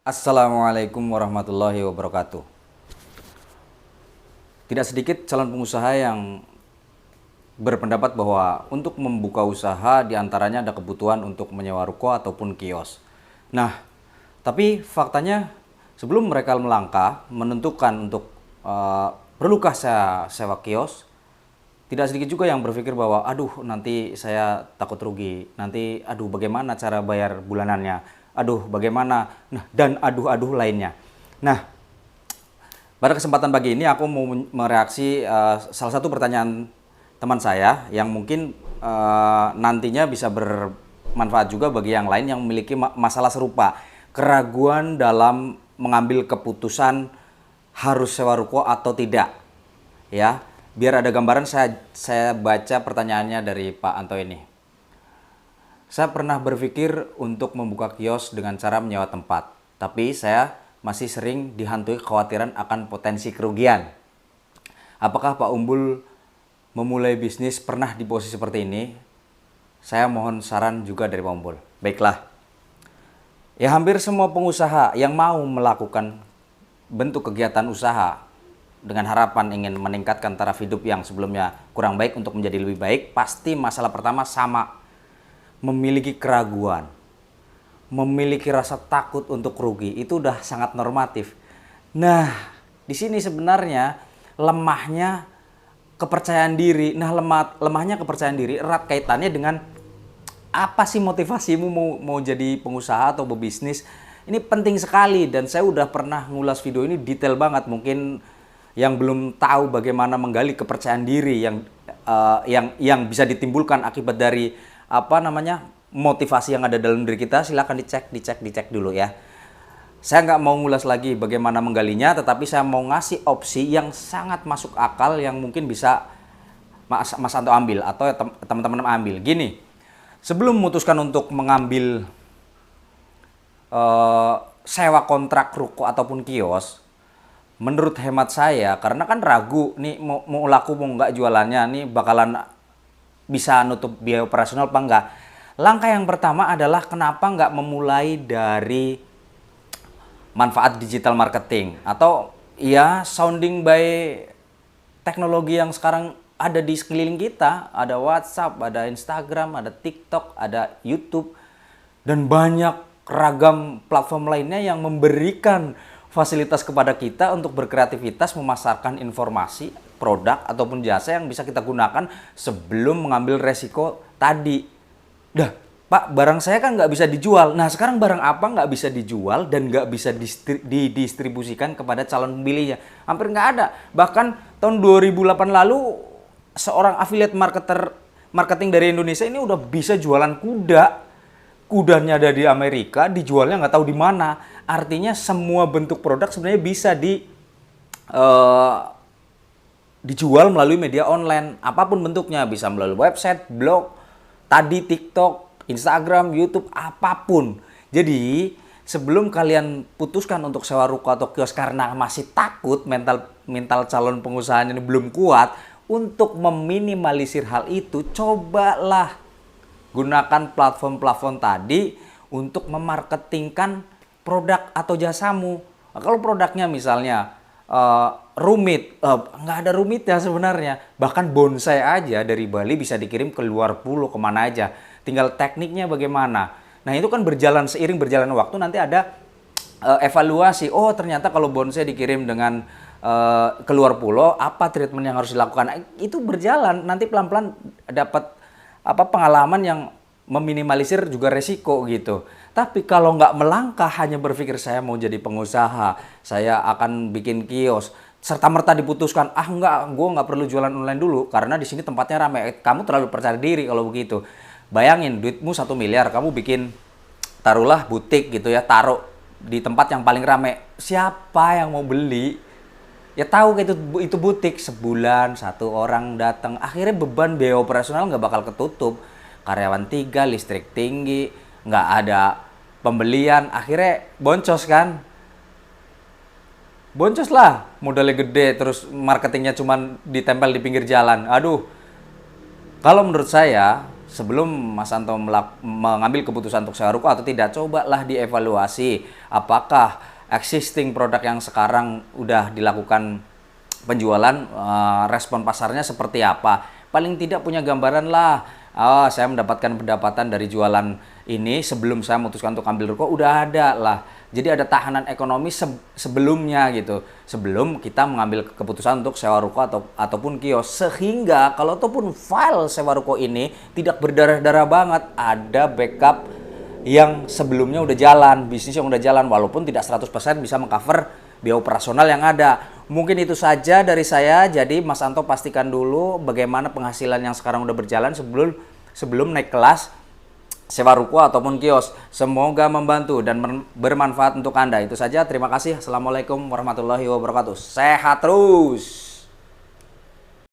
Assalamualaikum warahmatullahi wabarakatuh. Tidak sedikit calon pengusaha yang berpendapat bahwa untuk membuka usaha diantaranya ada kebutuhan untuk menyewa ruko ataupun kios. Nah, tapi faktanya sebelum mereka melangkah menentukan untuk perlukah saya sewa kios, tidak sedikit juga yang berpikir bahwa aduh nanti saya takut rugi, nanti aduh bagaimana cara bayar bulanannya, aduh bagaimana, nah dan aduh-aduh lainnya. Nah, pada kesempatan pagi ini aku mau mereaksi salah satu pertanyaan teman saya yang mungkin nantinya bisa bermanfaat juga bagi yang lain yang memiliki masalah serupa, keraguan dalam mengambil keputusan harus sewa ruko atau tidak. Ya, biar ada gambaran saya baca pertanyaannya dari Pak Anto ini. Saya pernah berpikir untuk membuka kios dengan cara menyewa tempat, tapi saya masih sering dihantui kekhawatiran akan potensi kerugian. Apakah Pak Umbul memulai bisnis pernah di posisi seperti ini? Saya mohon saran juga dari Pak Umbul. Baiklah. Ya, hampir semua pengusaha yang mau melakukan bentuk kegiatan usaha dengan harapan ingin meningkatkan taraf hidup yang sebelumnya kurang baik untuk menjadi lebih baik, pasti masalah pertama sama, memiliki keraguan, memiliki rasa takut untuk rugi. Itu udah sangat normatif. Nah, di sini sebenarnya lemahnya kepercayaan diri. Nah, lemahnya kepercayaan diri erat kaitannya dengan apa sih motivasimu mau jadi pengusaha atau berbisnis. Ini penting sekali dan saya udah pernah ngulas video ini detail banget. Mungkin yang belum tahu bagaimana menggali kepercayaan diri yang bisa ditimbulkan akibat dari motivasi yang ada dalam diri kita, silahkan dicek dulu ya. Saya nggak mau ngulas lagi bagaimana menggalinya, tetapi saya mau ngasih opsi yang sangat masuk akal yang mungkin bisa Mas Anto ambil atau teman-teman ambil. Gini, sebelum memutuskan untuk mengambil sewa kontrak ruko ataupun kios, menurut hemat saya, karena kan ragu nih mau laku mau nggak jualannya, nih bakalan bisa nutup biaya operasional apa enggak. Langkah yang pertama adalah kenapa nggak memulai dari manfaat digital marketing atau ya sounding by teknologi yang sekarang ada di sekeliling kita. Ada WhatsApp, ada Instagram, ada TikTok, ada YouTube, dan banyak ragam platform lainnya yang memberikan fasilitas kepada kita untuk berkreativitas memasarkan informasi, produk, ataupun jasa yang bisa kita gunakan sebelum mengambil resiko tadi. Dah, Pak, barang saya kan nggak bisa dijual. Nah, sekarang barang apa nggak bisa dijual dan nggak bisa didistribusikan kepada calon pembelinya? Hampir nggak ada. Bahkan tahun 2008 lalu, seorang affiliate marketing dari Indonesia ini udah bisa jualan kuda. Kudanya ada di Amerika, dijualnya nggak tahu di mana. Artinya semua bentuk produk sebenarnya bisa dijual melalui media online. Apapun bentuknya, bisa melalui website, blog, tadi TikTok, Instagram, YouTube, apapun. Jadi sebelum kalian putuskan untuk sewa ruko atau kios karena masih takut, mental calon pengusahanya ini belum kuat, untuk meminimalisir hal itu, cobalah gunakan platform-platform tadi untuk memarketingkan produk atau jasamu. Nah, kalau produknya misalnya rumit, nggak ada rumitnya sebenarnya. Bahkan bonsai aja dari Bali bisa dikirim ke luar pulau kemana aja. Tinggal tekniknya bagaimana. Nah, itu kan seiring berjalan waktu nanti ada evaluasi. Oh, ternyata kalau bonsai dikirim dengan ke luar pulau, apa treatment yang harus dilakukan? Itu berjalan, nanti pelan-pelan dapat pengalaman yang meminimalisir juga resiko gitu. Tapi kalau nggak melangkah, hanya berpikir saya mau jadi pengusaha, saya akan bikin kios, serta-merta diputuskan, gue nggak perlu jualan online dulu karena di sini tempatnya ramai. Kamu terlalu percaya diri kalau begitu. Bayangin duitmu 1 miliar, kamu bikin taruhlah butik gitu ya, taruh di tempat yang paling ramai. Siapa yang mau beli? Ya tahu itu butik, sebulan 1 orang datang, akhirnya beban biaya operasional nggak bakal ketutup. Karyawan 3, listrik tinggi, nggak ada pembelian, akhirnya boncos kan. Boncos lah, modalnya gede, terus marketingnya cuma ditempel di pinggir jalan. Aduh, kalau menurut saya sebelum Mas Anto mengambil keputusan untuk sewa ruko atau tidak, cobalah dievaluasi apakah existing produk yang sekarang udah dilakukan penjualan, respon pasarnya seperti apa. Paling tidak punya gambaran lah, oh saya mendapatkan pendapatan dari jualan ini sebelum saya memutuskan untuk ambil ruko, udah ada lah. Jadi ada tahanan ekonomi sebelumnya gitu, sebelum kita mengambil keputusan untuk sewa ruko ataupun kios, sehingga kalau ataupun file sewa ruko ini tidak berdarah-darah banget, ada backup yang sebelumnya udah jalan, bisnis yang udah jalan, walaupun tidak 100% bisa mengcover biaya operasional yang ada. Mungkin itu saja dari saya. Jadi Mas Anto pastikan dulu bagaimana penghasilan yang sekarang udah berjalan sebelum naik kelas sewa ruko ataupun kios. Semoga membantu dan bermanfaat untuk Anda. Itu saja. Terima kasih. Assalamualaikum warahmatullahi wabarakatuh. Sehat terus.